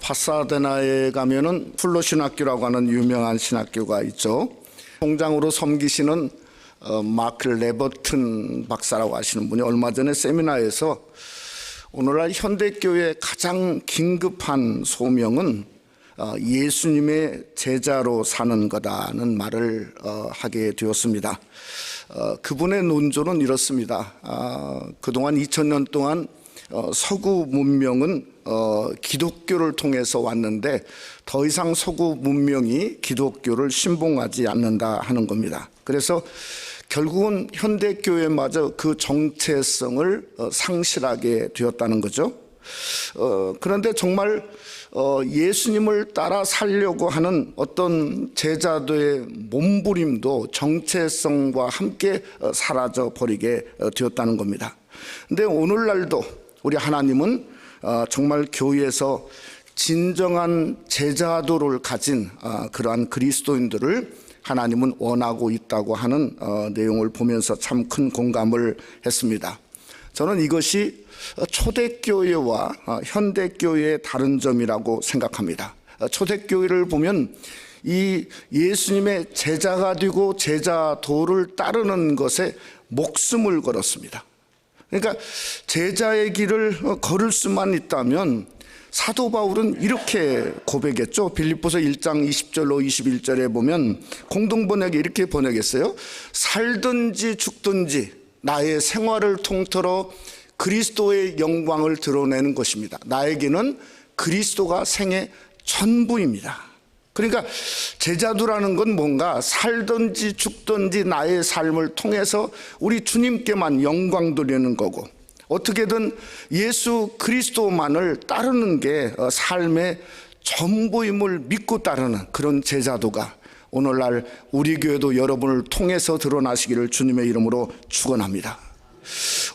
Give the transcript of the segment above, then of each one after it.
파사데나에 가면은 플로 신학교라고 하는 유명한 신학교가 있죠. 총장으로 섬기시는 마크 레버튼 박사라고 하시는 분이 얼마 전에 세미나에서 오늘날 현대교회의 가장 긴급한 소명은 예수님의 제자로 사는 거다는 말을 하게 되었습니다. 그분의 논조는 이렇습니다. 그동안 2000년 동안 서구 문명은 기독교를 통해서 왔는데 더 이상 서구 문명이 기독교를 신봉하지 않는다 하는 겁니다. 그래서 결국은 현대교회마저 그 정체성을 상실하게 되었다는 거죠. 그런데 정말 예수님을 따라 살려고 하는 어떤 제자들의 몸부림도 정체성과 함께 사라져 버리게 되었다는 겁니다. 근데 오늘날도 우리 하나님은 정말 교회에서 진정한 제자도를 가진 그러한 그리스도인들을 하나님은 원하고 있다고 하는 내용을 보면서 참 큰 공감을 했습니다. 저는 이것이 초대교회와 현대교회의 다른 점이라고 생각합니다. 초대교회를 보면 이 예수님의 제자가 되고 제자도를 따르는 것에 목숨을 걸었습니다. 그러니까 제자의 길을 걸을 수만 있다면 사도 바울은 이렇게 고백했죠. 빌립보서 1장 20절로 21절에 보면 공동번역에 이렇게 번역했어요. 살든지 죽든지 나의 생활을 통틀어 그리스도의 영광을 드러내는 것입니다. 나에게는 그리스도가 생의 전부입니다. 그러니까 제자도라는 건 뭔가 살든지 죽든지 나의 삶을 통해서 우리 주님께만 영광 돌리는 거고, 어떻게든 예수 그리스도만을 따르는 게 삶의 전부임을 믿고 따르는 그런 제자도가 오늘날 우리 교회도 여러분을 통해서 드러나시기를 주님의 이름으로 축원합니다.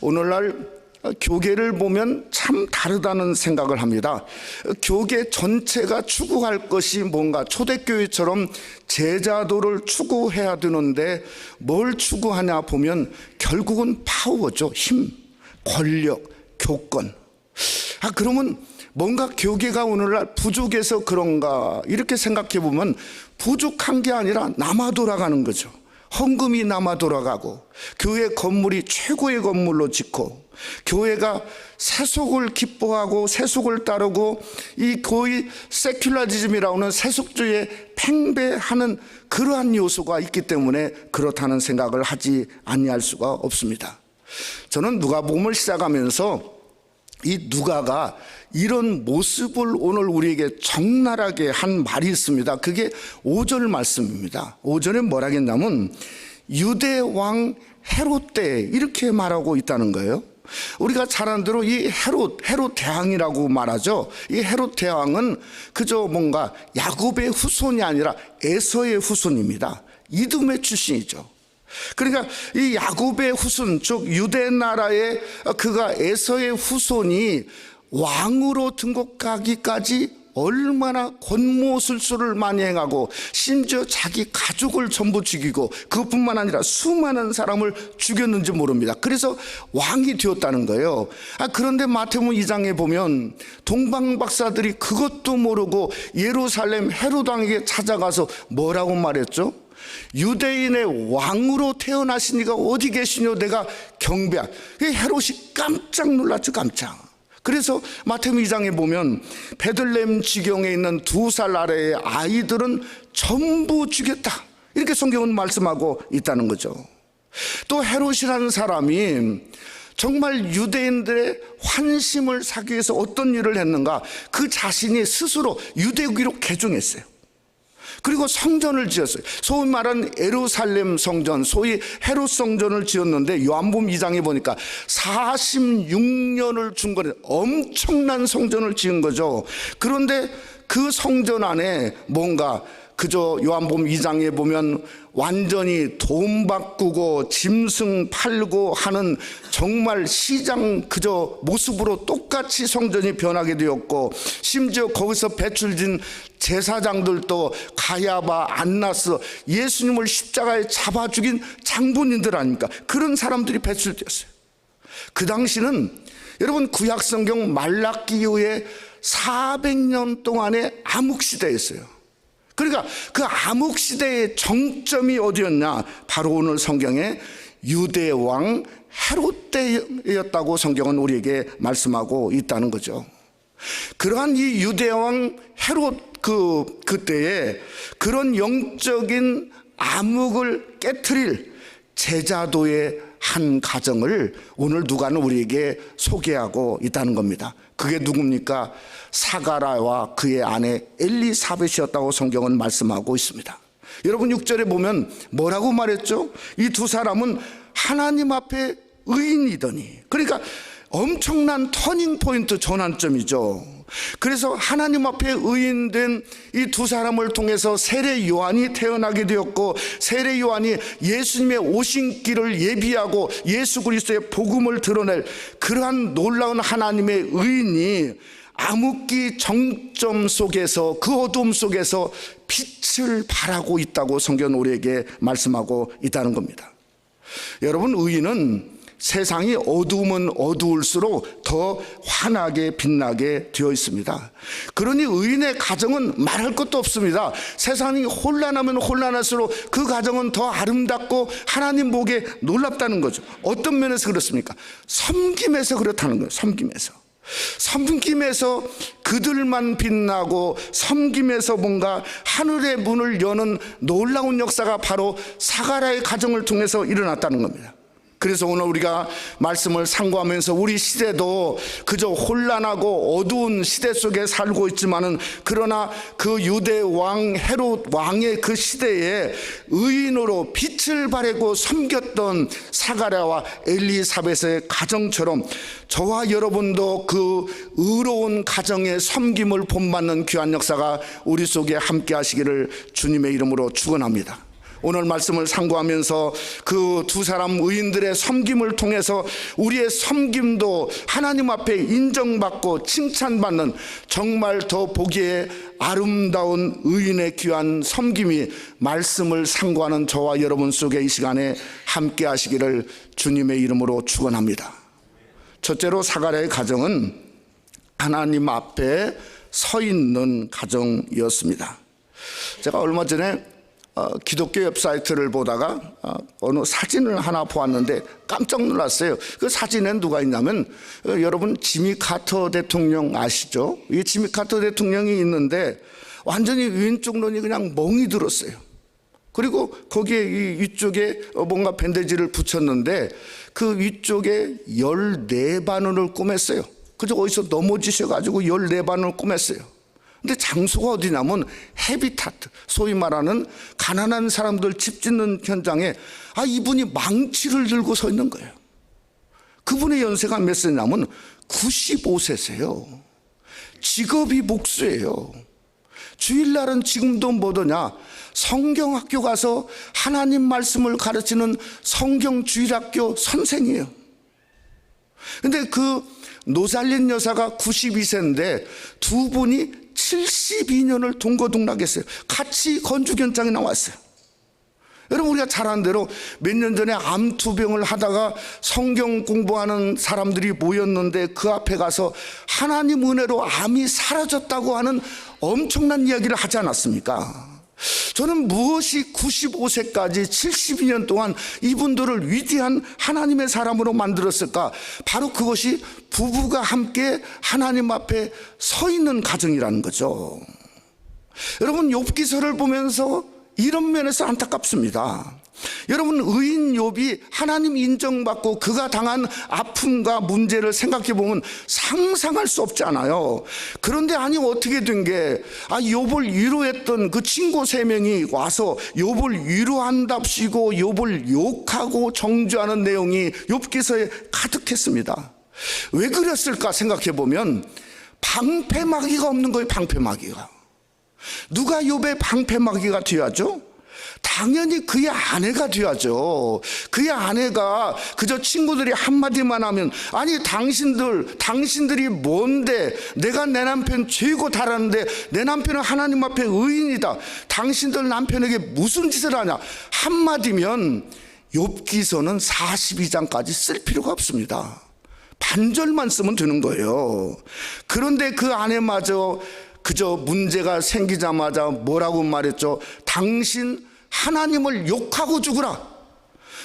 오늘날 교계를 보면 참 다르다는 생각을 합니다. 교계 전체가 추구할 것이 뭔가 초대교회처럼 제자도를 추구해야 되는데 뭘 추구하냐 보면 결국은 파워죠. 힘, 권력, 교권. 그러면 뭔가 교계가 오늘날 부족해서 그런가 이렇게 생각해 보면 부족한 게 아니라 남아 돌아가는 거죠. 헌금이 남아 돌아가고 교회 건물이 최고의 건물로 짓고 교회가 세속을 기뻐하고 세속을 따르고 이 거의 세큘라리즘이라고 하는 세속주의에 팽배하는 그러한 요소가 있기 때문에 그렇다는 생각을 하지 아니할 수가 없습니다. 저는 누가복음을 시작하면서 이 누가가 이런 모습을 오늘 우리에게 적나라하게 한 말이 있습니다. 그게 5절 말씀입니다. 5절에 뭐라 했냐면 유대 왕 헤롯 때 이렇게 말하고 있다는 거예요. 우리가 잘 아는 대로 이 헤롯 대왕이라고 말하죠. 이 헤롯 대왕은 그저 뭔가 야곱의 후손이 아니라 에서의 후손입니다. 이두메 출신이죠. 그러니까 이 야곱의 후손, 즉 유대 나라의 그가 에서의 후손이 왕으로 등극하기까지 얼마나 권모술수를 많이 행하고 심지어 자기 가족을 전부 죽이고 그것뿐만 아니라 수많은 사람을 죽였는지 모릅니다. 그래서 왕이 되었다는 거예요. 그런데 마태복음 2장에 보면 동방박사들이 그것도 모르고 예루살렘 헤롯 왕에게 찾아가서 뭐라고 말했죠? 유대인의 왕으로 태어나신 이가 어디 계시뇨? 내가 경배하. 헤롯이 깜짝 놀랐죠. 깜짝. 그래서 마태복음 2장에 보면 베들레헴 지경에 있는 2살 아래의 아이들은 전부 죽였다, 이렇게 성경은 말씀하고 있다는 거죠. 또 헤롯이라는 사람이 정말 유대인들의 환심을 사기 위해서 어떤 일을 했는가? 그 자신이 스스로 유대교로 개종했어요. 그리고 성전을 지었어요. 소위 말하는 예루살렘 성전, 소위 헤롯 성전을 지었는데 요한복음 2장에 보니까 46년을 중건해 엄청난 성전을 지은 거죠. 그런데 그 성전 안에 뭔가 그저 요한복음 2장에 보면 완전히 돈 바꾸고 짐승 팔고 하는 정말 시장 그저 모습으로 똑같이 성전이 변하게 되었고, 심지어 거기서 배출진 제사장들도 가야바, 안나스, 예수님을 십자가에 잡아 죽인 장본인들 아닙니까? 그런 사람들이 배출되었어요. 그 당시는 여러분 구약성경 말라기 이후에 400년 동안의 암흑시대였어요. 그러니까 그 암흑시대의 정점이 어디였냐? 바로 오늘 성경에 유대왕 헤롯 때였다고 성경은 우리에게 말씀하고 있다는 거죠. 그러한 이 유대왕 헤롯 그때에 그런 영적인 암흑을 깨트릴 제자도의 한 가정을 오늘 누가는 우리에게 소개하고 있다는 겁니다. 그게 누굽니까? 사가랴와 그의 아내 엘리사벳이었다고 성경은 말씀하고 있습니다. 여러분 6절에 보면 뭐라고 말했죠? 이 두 사람은 하나님 앞에 의인이더니, 그러니까 엄청난 터닝포인트, 전환점이죠. 그래서 하나님 앞에 의인된 이 두 사람을 통해서 세례 요한이 태어나게 되었고, 세례 요한이 예수님의 오신 길을 예비하고 예수 그리스도의 복음을 드러낼 그러한 놀라운 하나님의 의인이 암흑기 정점 속에서, 그 어둠 속에서 빛을 발하고 있다고 성경은 우리에게 말씀하고 있다는 겁니다. 여러분, 의인은 세상이 어두우면 어두울수록 더 환하게 빛나게 되어 있습니다. 그러니 의인의 가정은 말할 것도 없습니다. 세상이 혼란하면 혼란할수록 그 가정은 더 아름답고 하나님 보기에 놀랍다는 거죠. 어떤 면에서 그렇습니까? 섬김에서 그렇다는 거예요. 섬김에서 그들만 빛나고, 섬김에서 뭔가 하늘의 문을 여는 놀라운 역사가 바로 사가랴의 가정을 통해서 일어났다는 겁니다. 그래서 오늘 우리가 말씀을 상고하면서 우리 시대도 그저 혼란하고 어두운 시대 속에 살고 있지만은, 그러나 그 유대 왕 헤롯 왕의 그 시대에 의인으로 빛을 발하고 섬겼던 사가랴와 엘리사벳의 가정처럼 저와 여러분도 그 의로운 가정의 섬김을 본받는 귀한 역사가 우리 속에 함께 하시기를 주님의 이름으로 축원합니다. 오늘 말씀을 상고하면서 그 두 사람 의인들의 섬김을 통해서 우리의 섬김도 하나님 앞에 인정받고 칭찬받는, 정말 더 보기에 아름다운 의인의 귀한 섬김이 말씀을 상고하는 저와 여러분 속에 이 시간에 함께 하시기를 주님의 이름으로 축원합니다. 첫째로 사가랴의 가정은 하나님 앞에 서 있는 가정이었습니다. 제가 얼마 전에 기독교 웹사이트를 보다가 어느 사진을 하나 보았는데 깜짝 놀랐어요. 그 사진엔 누가 있냐면, 여러분 지미 카터 대통령 아시죠? 이 지미 카터 대통령이 있는데 완전히 왼쪽 눈이 그냥 멍이 들었어요. 그리고 거기에 이 위쪽에 뭔가 밴드지를 붙였는데 그 위쪽에 14바늘을 꿰맸어요. 그저 어디서 넘어지셔가지고 14바늘을 꿰맸어요. 근데 장소가 어디냐면 헤비타트, 소위 말하는 가난한 사람들 집 짓는 현장에 이분이 망치를 들고 서 있는 거예요. 그분의 연세가 몇 세냐면 95세세요. 직업이 목수예요. 주일날은 지금도 뭐더냐, 성경학교 가서 하나님 말씀을 가르치는 성경주일학교 선생이에요. 근데 그 노살린 여사가 92세인데 두 분이 72년을 동거동락했어요. 같이 건축 현장에 나왔어요. 여러분, 우리가 잘 아는 대로 몇 년 전에 암투병을 하다가 성경 공부하는 사람들이 모였는데 그 앞에 가서 하나님 은혜로 암이 사라졌다고 하는 엄청난 이야기를 하지 않았습니까? 저는 무엇이 95세까지 72년 동안 이분들을 위대한 하나님의 사람으로 만들었을까? 바로 그것이 부부가 함께 하나님 앞에 서 있는 가정이라는 거죠. 여러분, 욥기서를 보면서 이런 면에서 안타깝습니다. 여러분, 의인 욥이 하나님 인정받고 그가 당한 아픔과 문제를 생각해 보면 상상할 수 없지 않아요. 그런데 어떻게 된 게, 욥을 위로했던 그 친구 3명이 와서 욥을 위로한답시고 욥을 욕하고 정죄하는 내용이 욥기서에 가득했습니다. 왜 그랬을까 생각해 보면 방패막이가 없는 거예요. 방패막이가. 누가 욥의 방패막이가 되어야죠? 당연히 그의 아내가 되어야죠. 그의 아내가 그저 친구들이 한마디만 하면, 당신들이 뭔데, 내가 내 남편 죄고 달았는데 내 남편은 하나님 앞에 의인이다, 당신들 남편에게 무슨 짓을 하냐, 한마디면 욥기서는 42장까지 쓸 필요가 없습니다. 반절만 쓰면 되는 거예요. 그런데 그 안에마저 그저 문제가 생기자마자 뭐라고 말했죠? 당신 하나님을 욕하고 죽으라.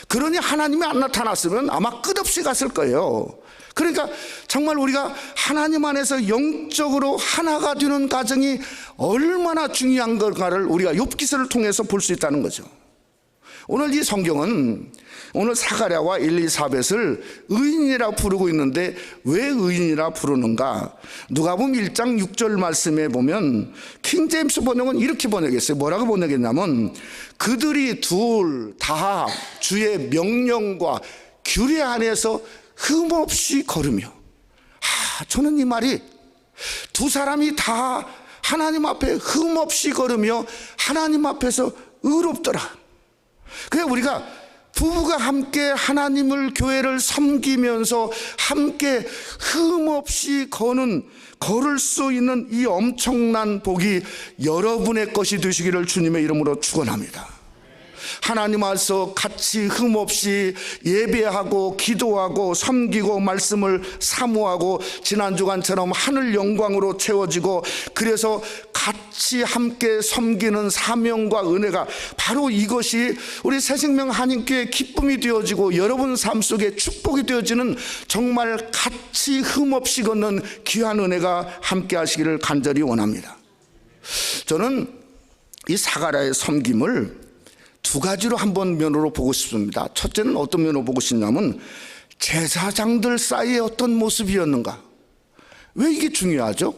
그러니 하나님이 안 나타났으면 아마 끝없이 갔을 거예요. 그러니까 정말 우리가 하나님 안에서 영적으로 하나가 되는 과정이 얼마나 중요한 걸까를 우리가 욥기서를 통해서 볼 수 있다는 거죠. 오늘 이 성경은 오늘 사가랴와 엘리사벳을 의인이라 부르고 있는데 왜 의인이라 부르는가? 누가복음 1장 6절 말씀에 보면 킹제임스 번역은 이렇게 번역했어요. 뭐라고 번역했냐면 그들이 둘 다 주의 명령과 규례 안에서 흠없이 걸으며. 저는 이 말이 두 사람이 다 하나님 앞에 흠없이 걸으며 하나님 앞에서 의롭더라. 그래서 우리가 부부가 함께 하나님을 교회를 섬기면서 함께 흠없이 걸을 수 있는 이 엄청난 복이 여러분의 것이 되시기를 주님의 이름으로 축원합니다. 하나님 앞에서 같이 흠없이 예배하고 기도하고 섬기고 말씀을 사모하고 지난 주간처럼 하늘 영광으로 채워지고 그래서 같이 함께 섬기는 사명과 은혜가 바로 이것이 우리 새생명 한인교회의 기쁨이 되어지고 여러분 삶 속에 축복이 되어지는 정말 같이 흠없이 걷는 귀한 은혜가 함께 하시기를 간절히 원합니다. 저는 이 사가랴의 섬김을 두 가지로 한번 면으로 보고 싶습니다. 첫째는 어떤 면으로 보고 싶냐면 제사장들 사이의 어떤 모습이었는가. 왜 이게 중요하죠?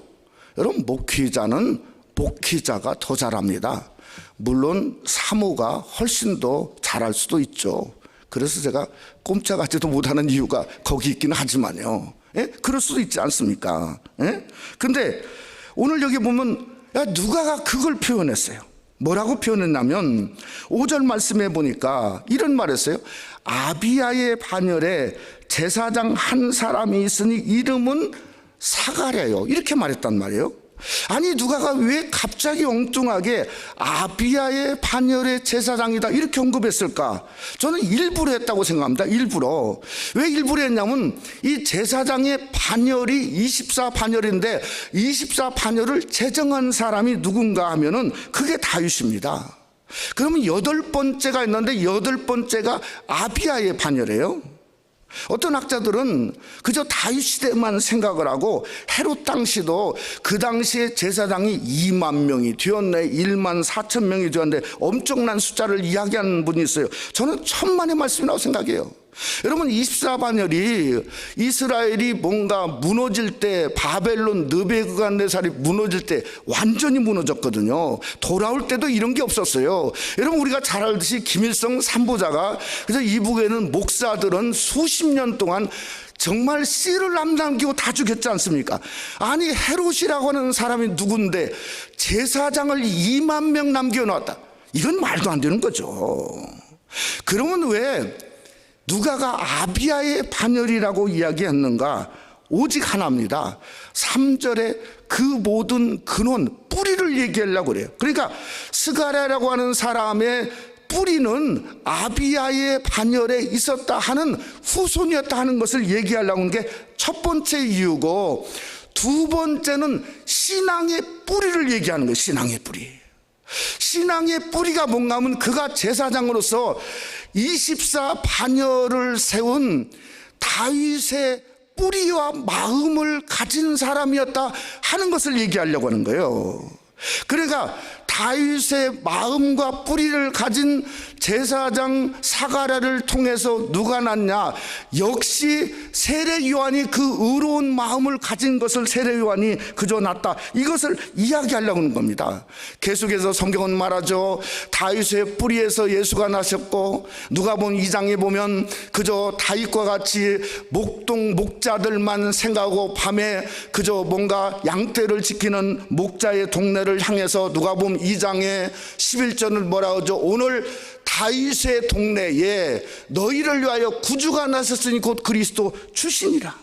여러분, 목회자는 목회자가 더 잘합니다. 물론 사모가 훨씬 더 잘할 수도 있죠. 그래서 제가 꼼짝하지도 못하는 이유가 거기 있기는 하지만요. 그럴 수도 있지 않습니까? 근데 오늘 여기 보면 누가가 그걸 표현했어요. 뭐라고 표현했냐면 5절 말씀에 보니까 이런 말했어요. 아비야의 반열에 제사장 한 사람이 있으니 이름은 사가랴요. 이렇게 말했단 말이에요. 아니 누가가 왜 갑자기 엉뚱하게 아비야의 반열의 제사장이다 이렇게 언급했을까? 저는 일부러 했다고 생각합니다. 일부러. 왜 일부러 했냐면 이 제사장의 반열이 24반열인데 24반열을 제정한 사람이 누군가 하면은 그게 다윗입니다. 그러면 8번째가 있는데 8번째가 아비야의 반열이에요. 어떤 학자들은 그저 다윗 시대만 생각을 하고 헤롯 당시도 그 당시에 제사장이 2만 명이 되었네, 1만 4천 명이 되었는데 엄청난 숫자를 이야기하는 분이 있어요. 저는 천만의 말씀이라고 생각해요. 여러분 24반열이 이스라엘이 뭔가 무너질 때 바벨론 느부갓네살이 무너질 때 완전히 무너졌거든요. 돌아올 때도 이런 게 없었어요. 여러분 우리가 잘 알듯이 김일성 삼부자가 그래서 이북에는 목사들은 수십 년 동안 정말 씨를 안 남기고 다 죽였지 않습니까? 아니 헤롯이라고 하는 사람이 누군데 제사장을 2만 명 남겨놨다. 이건 말도 안 되는 거죠. 그러면 왜 누가가 아비야의 반열이라고 이야기했는가? 오직 하나입니다. 3절에 그 모든 근원, 뿌리를 얘기하려고 그래요. 그러니까 스가랴라고 하는 사람의 뿌리는 아비야의 반열에 있었다 하는 후손이었다 하는 것을 얘기하려고 하는 게 첫 번째 이유고, 두 번째는 신앙의 뿌리를 얘기하는 거예요. 신앙의 뿌리. 신앙의 뿌리가 뭔가 하면 그가 제사장으로서 24반열을 세운 다윗의 뿌리와 마음을 가진 사람이었다 하는 것을 얘기하려고 하는 거예요. 그러니까 다윗의 마음과 뿌리를 가진 제사장 사가랴를 통해서 누가 났냐? 역시 세례 요한이 그 의로운 마음을 가진 것을 세례 요한이 그저 났다, 이것을 이야기하려고 하는 겁니다. 계속해서 성경은 말하죠. 다윗의 뿌리에서 예수가 나셨고, 누가복음 2장에 보면 그저 다윗과 같이 목동 목자들만 생각하고 밤에 그저 뭔가 양떼를 지키는 목자의 동네를 향해서 누가복음 2장에 11절을 뭐라 하죠? 오늘 다윗의 동네에 너희를 위하여 구주가 나셨으니 곧 그리스도 출신이라.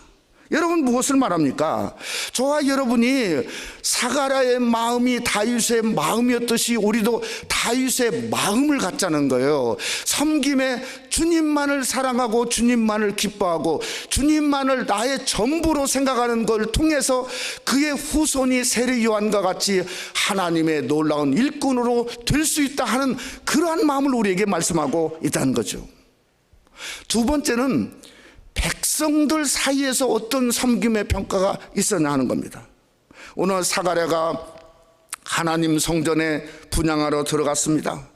여러분 무엇을 말합니까? 저와 여러분이 사가랴의 마음이 다윗의 마음이었듯이 우리도 다윗의 마음을 갖자는 거예요. 섬김에 주님만을 사랑하고 주님만을 기뻐하고 주님만을 나의 전부로 생각하는 걸 통해서 그의 후손이 세례 요한과 같이 하나님의 놀라운 일꾼으로 될 수 있다 하는 그러한 마음을 우리에게 말씀하고 있다는 거죠. 두 번째는 백성들 사이에서 어떤 섬김의 평가가 있었냐 하는 겁니다. 오늘 사가랴가 하나님 성전에 분향하러 들어갔습니다.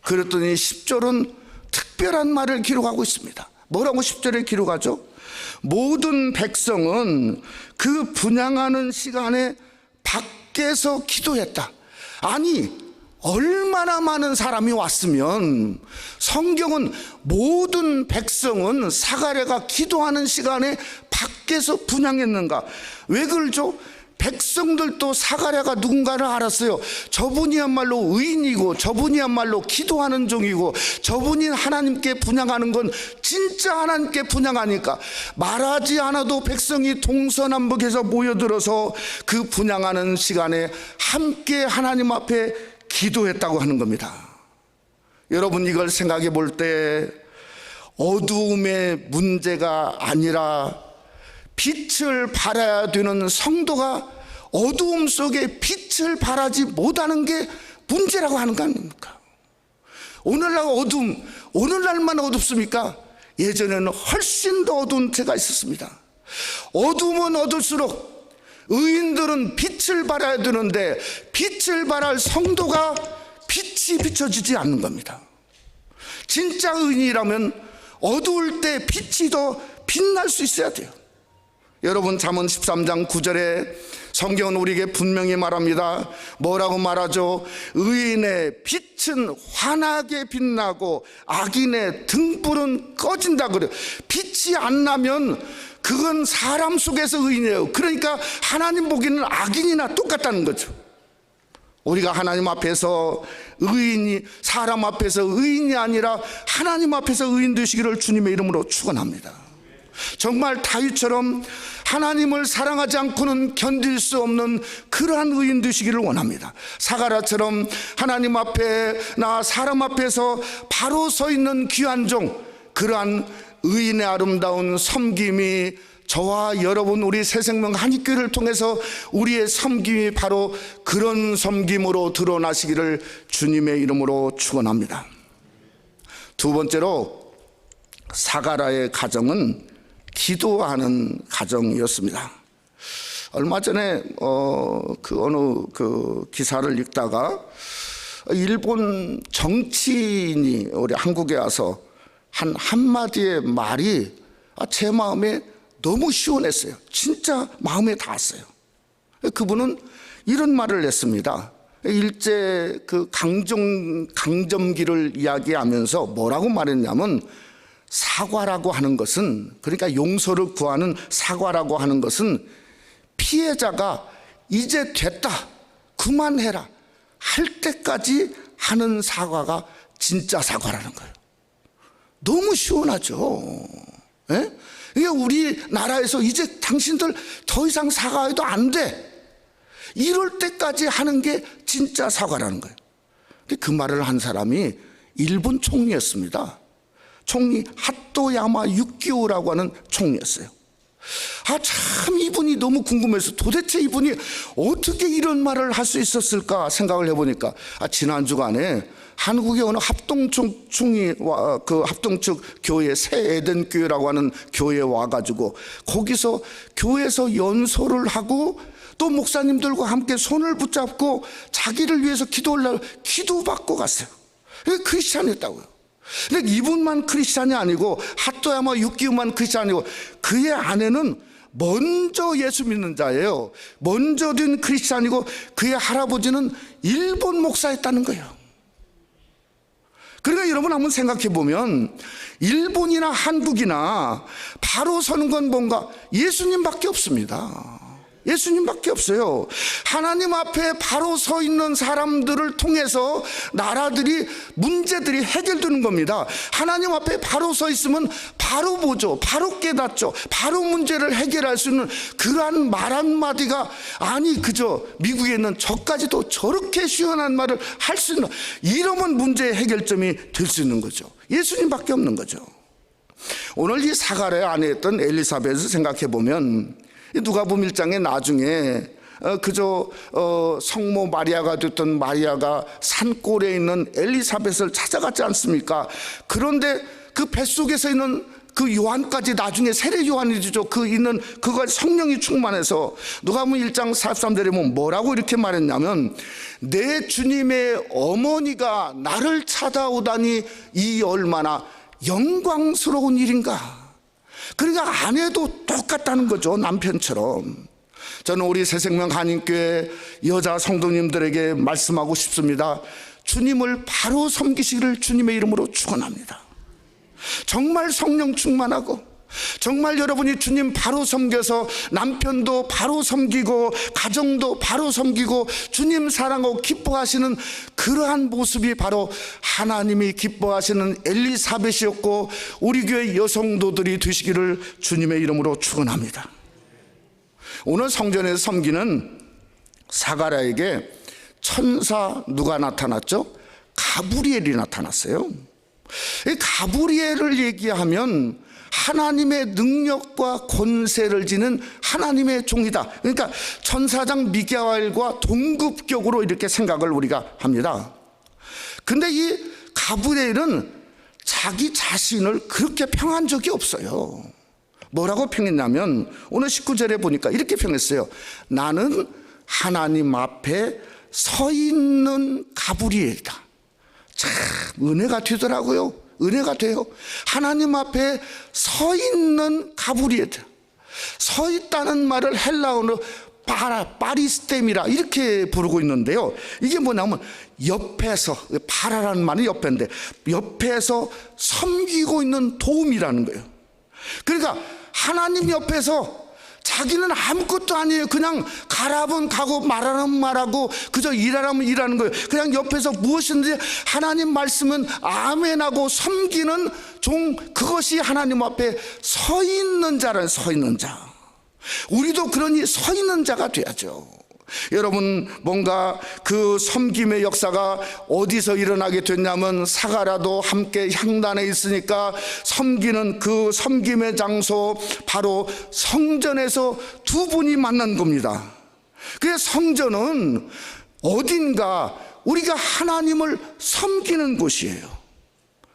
그랬더니 10절은 특별한 말을 기록하고 있습니다. 뭐라고 10절에 기록하죠? 모든 백성은 그 분향하는 시간에 밖에서 기도했다. 아니, 얼마나 많은 사람이 왔으면 성경은 모든 백성은 사가랴가 기도하는 시간에 밖에서 분향했는가? 왜 그러죠? 백성들도 사가랴가 누군가를 알았어요. 저분이야말로 의인이고 저분이야말로 기도하는 종이고 저분이 하나님께 분향하는 건 진짜 하나님께 분향하니까 말하지 않아도 백성이 동서남북에서 모여들어서 그 분향하는 시간에 함께 하나님 앞에 기도했다고 하는 겁니다. 여러분, 이걸 생각해 볼 때 어두움의 문제가 아니라 빛을 발해야 되는 성도가 어두움 속에 빛을 발하지 못하는 게 문제라고 하는 거 아닙니까? 오늘날 어둠, 오늘날만 어둡습니까? 예전에는 훨씬 더 어두운 때가 있었습니다. 어두우면 어둘수록 의인들은 빛을 발해야 되는데 빛을 발할 성도가 빛이 비춰지지 않는 겁니다. 진짜 의인이라면 어두울 때 빛이 더 빛날 수 있어야 돼요. 여러분, 잠언 13장 9절에 성경은 우리에게 분명히 말합니다. 뭐라고 말하죠? 의인의 빛은 환하게 빛나고 악인의 등불은 꺼진다 그래요. 빛이 안 나면 그건 사람 속에서 의인이에요. 그러니까 하나님 보기에는 악인이나 똑같다는 거죠. 우리가 하나님 앞에서 의인이, 사람 앞에서 의인이 아니라 하나님 앞에서 의인 되시기를 주님의 이름으로 축원합니다. 정말 다윗처럼 하나님을 사랑하지 않고는 견딜 수 없는 그러한 의인 되시기를 원합니다. 사가랴처럼 하나님 앞에나 사람 앞에서 바로 서 있는 귀한 종, 그러한 의인의 아름다운 섬김이 저와 여러분 우리 새생명 한입교회를 통해서 우리의 섬김이 바로 그런 섬김으로 드러나시기를 주님의 이름으로 축원합니다. 두 번째로 사가랴의 가정은 기도하는 가정이었습니다. 얼마 전에 어느 기사를 읽다가 일본 정치인이 우리 한국에 와서 한 한마디의 말이 제 마음에 너무 시원했어요. 진짜 마음에 닿았어요. 그분은 이런 말을 했습니다. 일제 강점기를 이야기하면서 뭐라고 말했냐면, 사과라고 하는 것은, 그러니까 용서를 구하는 사과라고 하는 것은 피해자가 이제 됐다, 그만해라 할 때까지 하는 사과가 진짜 사과라는 거예요. 너무 시원하죠. 예? 이게 우리나라에서 이제 당신들 더 이상 사과해도 안 돼, 이럴 때까지 하는 게 진짜 사과라는 거예요. 그 말을 한 사람이 일본 총리였습니다. 총리 하토야마 유키오라고 하는 총리였어요. 참 이분이 너무 궁금해서 도대체 이분이 어떻게 이런 말을 할 수 있었을까 생각을 해보니까 지난 주간에 한국의 어느 합동측 교회 새 에덴 교회라고 하는 교회에 와가지고 거기서 교회에서 연설을 하고 또 목사님들과 함께 손을 붙잡고 자기를 위해서 기도받고 갔어요. 크리스찬이었다고요. 근데 이분만 크리스찬이 아니고 하토야마 유키오만 크리스찬이 아니고 그의 아내는 먼저 예수 믿는 자예요. 먼저 된 크리스찬이고 그의 할아버지는 일본 목사였다는 거예요. 그러니까 여러분 한번 생각해 보면 일본이나 한국이나 바로 서는 건 뭔가 예수님밖에 없습니다. 예수님밖에 없어요. 하나님 앞에 바로 서 있는 사람들을 통해서 나라들이, 문제들이 해결되는 겁니다. 하나님 앞에 바로 서 있으면 바로 보죠, 바로 깨닫죠, 바로 문제를 해결할 수 있는 그러한 말 한마디가, 아니 그저 미국에 있는 저까지도 저렇게 시원한 말을 할 수 있는, 이러면 문제의 해결점이 될 수 있는 거죠. 예수님밖에 없는 거죠. 오늘 이 사가랴 안에 있던 엘리사벳을 생각해 보면, 누가복음 1장에 나중에 그저 성모 마리아가 됐던 마리아가 산골에 있는 엘리사벳을 찾아갔지 않습니까? 그런데 그 뱃속에서 있는 그 요한까지 나중에 세례 요한이죠. 그 있는 그가 성령이 충만해서 누가복음 1장 43절에 보면 뭐라고 이렇게 말했냐면, 내 주님의 어머니가 나를 찾아오다니 이 얼마나 영광스러운 일인가. 그러니까 아내도 똑같다는 거죠, 남편처럼. 저는 우리 새생명 한인교회 여자 성도님들에게 말씀하고 싶습니다. 주님을 바로 섬기시기를 주님의 이름으로 축원합니다. 정말 성령 충만하고, 정말 여러분이 주님 바로 섬겨서 남편도 바로 섬기고 가정도 바로 섬기고 주님 사랑하고 기뻐하시는 그러한 모습이 바로 하나님이 기뻐하시는 엘리사벳이었고, 우리 교회 여성도들이 되시기를 주님의 이름으로 축원합니다. 오늘 성전에서 섬기는 사가랴에게 천사 누가 나타났죠? 가브리엘이 나타났어요. 이 가브리엘을 얘기하면 하나님의 능력과 권세를 지닌 하나님의 종이다. 그러니까 천사장 미가엘과 동급격으로 이렇게 생각을 우리가 합니다. 근데 이 가브리엘은 자기 자신을 그렇게 평한 적이 없어요. 뭐라고 평했냐면 오늘 19절에 보니까 이렇게 평했어요. 나는 하나님 앞에 서 있는 가브리엘이다. 참 은혜가 되더라고요. 은혜가 돼요. 하나님 앞에 서 있는 가브리엘이다. 서 있다는 말을 헬라어로 파리스템이라 이렇게 부르고 있는데요. 이게 뭐냐면 옆에서, 파라라는 말이 옆인데 옆에서 섬기고 있는 도움이라는 거예요. 그러니까 하나님 옆에서 자기는 아무것도 아니에요. 그냥 가라면 가고 말하라면 말하고 그저 일하라면 일하는 거예요. 그냥 옆에서 무엇이든지 하나님 말씀은 아멘하고 섬기는 종, 그것이 하나님 앞에 서 있는 자란, 서 있는 자. 우리도 그러니 서 있는 자가 돼야죠. 여러분, 뭔가 그 섬김의 역사가 어디서 일어나게 됐냐면 사가랴도 함께 향단에 있으니까 섬기는 그 섬김의 장소 바로 성전에서 두 분이 만난 겁니다. 그래서 성전은 어딘가 우리가 하나님을 섬기는 곳이에요.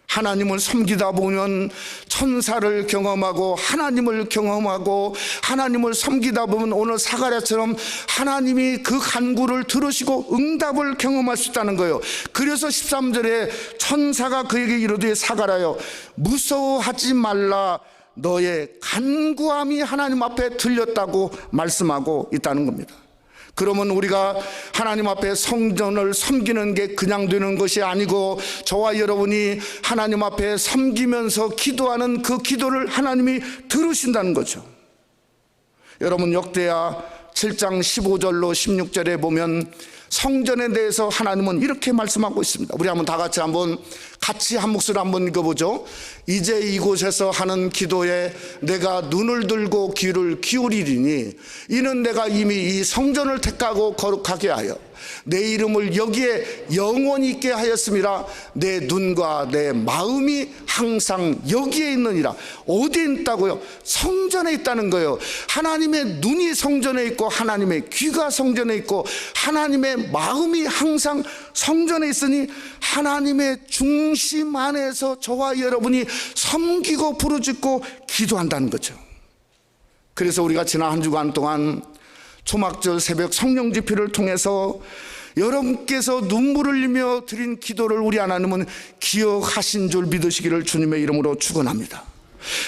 하나님을 섬기다 보면 천사를 경험하고 하나님을 경험하고 하나님을 섬기다 보면 오늘 사가랴처럼 하나님이 그 간구를 들으시고 응답을 경험할 수 있다는 거예요. 그래서 13절에 천사가 그에게 이르되 사가랴여 무서워하지 말라, 너의 간구함이 하나님 앞에 들렸다고 말씀하고 있다는 겁니다. 그러면 우리가 하나님 앞에 성전을 섬기는 게 그냥 되는 것이 아니고 저와 여러분이 하나님 앞에 섬기면서 기도하는 그 기도를 하나님이 들으신다는 거죠. 여러분, 역대하 7장 15절로 16절에 보면 성전에 대해서 하나님은 이렇게 말씀하고 있습니다. 우리 한번 다 같이 한 목소리 한번 읽어보죠. 이제 이곳에서 하는 기도에 내가 눈을 들고 귀를 기울이리니 이는 내가 이미 이 성전을 택하고 거룩하게 하여 내 이름을 여기에 영원히 있게 하였음이라. 내 눈과 내 마음이 항상 여기에 있느니라. 어디에 있다고요? 성전에 있다는 거예요. 하나님의 눈이 성전에 있고 하나님의 귀가 성전에 있고 하나님의 마음이 항상 성전에 있으니 하나님의 중심 안에서 저와 여러분이 섬기고 부르짖고 기도한다는 거죠. 그래서 우리가 지난 한 주간 동안 초막절 새벽 성령 집회를 통해서 여러분께서 눈물을 흘리며 드린 기도를 우리 하나님은 기억하신 줄 믿으시기를 주님의 이름으로 축원합니다.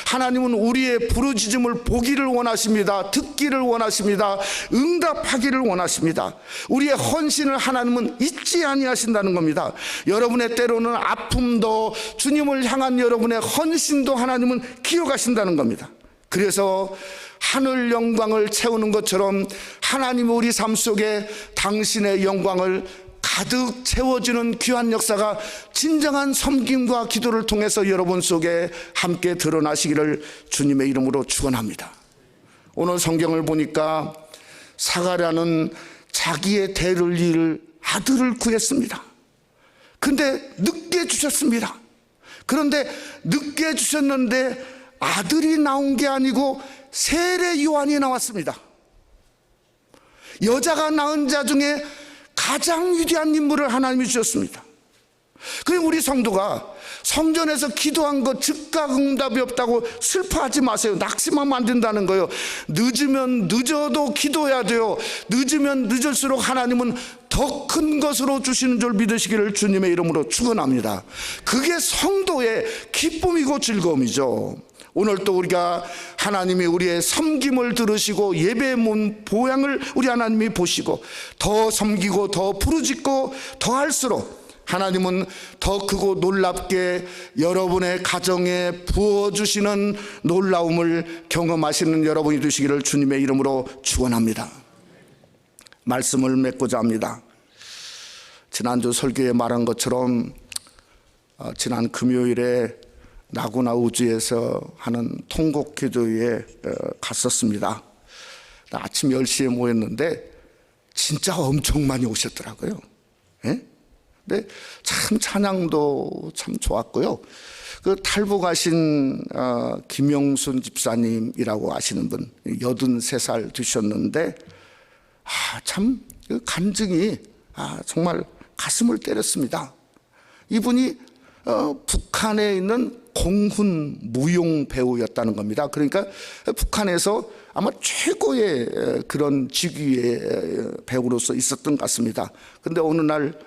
하나님은 우리의 부르짖음을 보기를 원하십니다. 듣기를 원하십니다. 응답하기를 원하십니다. 우리의 헌신을 하나님은 잊지 아니하신다는 겁니다. 여러분의 때로는 아픔도 주님을 향한 여러분의 헌신도 하나님은 기억하신다는 겁니다. 그래서 하늘 영광을 채우는 것처럼 하나님 우리 삶 속에 당신의 영광을 가득 채워주는 귀한 역사가 진정한 섬김과 기도를 통해서 여러분 속에 함께 드러나시기를 주님의 이름으로 축원합니다. 오늘 성경을 보니까 사가랴는 자기의 대를 이을 아들을 구했습니다. 근데 늦게 주셨습니다. 그런데 늦게 주셨는데 아들이 나온 게 아니고 세례 요한이 나왔습니다. 여자가 낳은 자 중에 가장 위대한 인물을 하나님이 주셨습니다. 그럼 우리 성도가 성전에서 기도한 것 즉각 응답이 없다고 슬퍼하지 마세요. 낙심하면 안 된다는 거예요. 늦으면 늦어도 기도해야 돼요. 늦으면 늦을수록 하나님은 더 큰 것으로 주시는 줄 믿으시기를 주님의 이름으로 축원합니다. 그게 성도의 기쁨이고 즐거움이죠. 오늘 또 우리가 하나님이 우리의 섬김을 들으시고 예배의 보양을 우리 하나님이 보시고 더 섬기고 더 부르짖고 더 할수록 하나님은 더 크고 놀랍게 여러분의 가정에 부어주시는 놀라움을 경험하시는 여러분이 되시기를 주님의 이름으로 축원합니다. 말씀을 맺고자 합니다. 지난주 설교에 말한 것처럼 지난 금요일에 나구나 우주에서 하는 통곡기도회에 갔었습니다. 아침 10시에 모였는데 진짜 엄청 많이 오셨더라고요. 예? 근데 참 찬양도 참 좋았고요. 그 탈북하신 김영순 집사님이라고 아시는 분 83살 되셨는데 참 간증이 정말 가슴을 때렸습니다. 이분이 북한에 있는 공훈 무용 배우였다는 겁니다. 그러니까 북한에서 아마 최고의 그런 직위의 배우로서 있었던 것 같습니다. 그런데 어느 날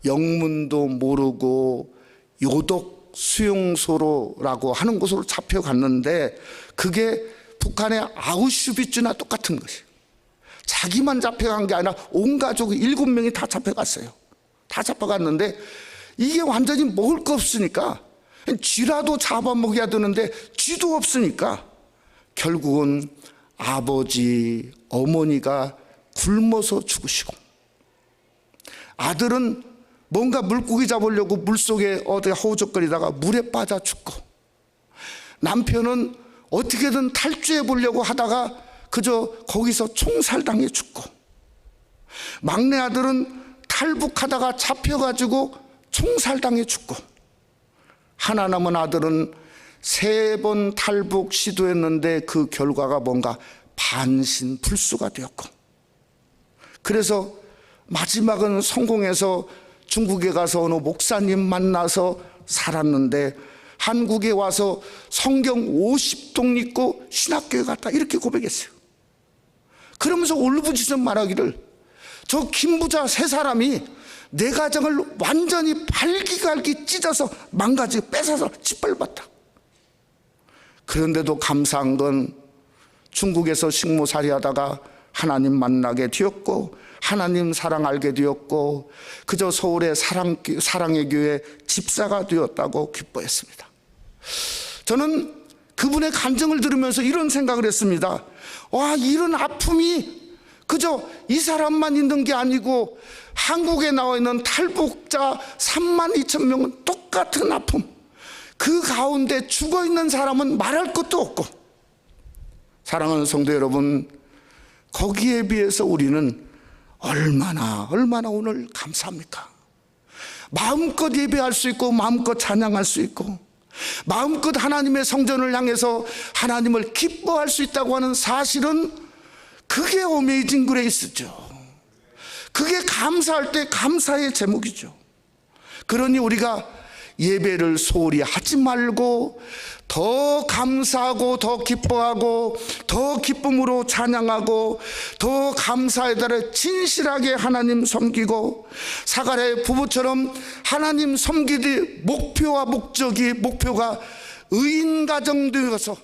영문도 모르고 요독 수용소로라고 하는 곳으로 잡혀갔는데 그게 북한의 아우슈비츠나 똑같은 것이에요. 자기만 잡혀간 게 아니라 온 가족 7명이 다 잡혀갔어요. 다 잡혀갔는데 이게 완전히 먹을 거 없으니까 쥐라도 잡아먹여야 되는데 쥐도 없으니까 결국은 아버지, 어머니가 굶어서 죽으시고 아들은 뭔가 물고기 잡으려고 물속에 어디 허우적거리다가 물에 빠져 죽고 남편은 어떻게든 탈주해 보려고 하다가 그저 거기서 총살당해 죽고 막내 아들은 탈북하다가 잡혀가지고 총살당해 죽고 하나 남은 아들은 3번 탈북 시도했는데 그 결과가 뭔가 반신불수가 되었고 그래서 마지막은 성공해서 중국에 가서 어느 목사님 만나서 살았는데 한국에 와서 성경 50동 읽고 신학교에 갔다 이렇게 고백했어요. 그러면서 울부짖어 말하기를 저 김부자 3사람이 내 가정을 완전히 발기갈기 찢어서 망가지고 뺏어서 짓밟았다. 그런데도 감사한 건 중국에서 식모살이 하다가 하나님 만나게 되었고 하나님 사랑 알게 되었고 그저 서울의 사랑의 교회 집사가 되었다고 기뻐했습니다. 저는 그분의 간증을 들으면서 이런 생각을 했습니다. 와, 이런 아픔이 그저 이 사람만 있는 게 아니고 한국에 나와 있는 탈북자 32,000명은 똑같은 아픔. 그 가운데 죽어있는 사람은 말할 것도 없고 사랑하는 성도 여러분, 거기에 비해서 우리는 얼마나 오늘 감사합니까? 마음껏 예배할 수 있고 마음껏 찬양할 수 있고 마음껏 하나님의 성전을 향해서 하나님을 기뻐할 수 있다고 하는 사실은 그게 어메이징 그레이스죠. 그게 감사할 때 감사의 제목이죠. 그러니 우리가 예배를 소홀히 하지 말고 더 감사하고 더 기뻐하고 더 기쁨으로 찬양하고 더 감사의 달에 진실하게 하나님 섬기고 사가랴의 부부처럼 하나님 섬기듯 목표가 의인 가정 되어서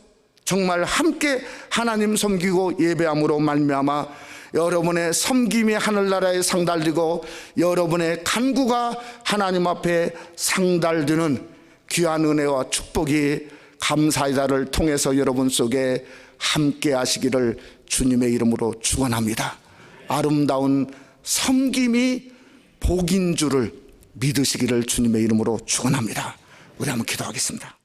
정말 함께 하나님 섬기고 예배함으로 말미암아 여러분의 섬김이 하늘나라에 상달되고 여러분의 간구가 하나님 앞에 상달되는 귀한 은혜와 축복이 감사의 달을 통해서 여러분 속에 함께 하시기를 주님의 이름으로 축원합니다. 아름다운 섬김이 복인 줄을 믿으시기를 주님의 이름으로 축원합니다. 우리 한번 기도하겠습니다.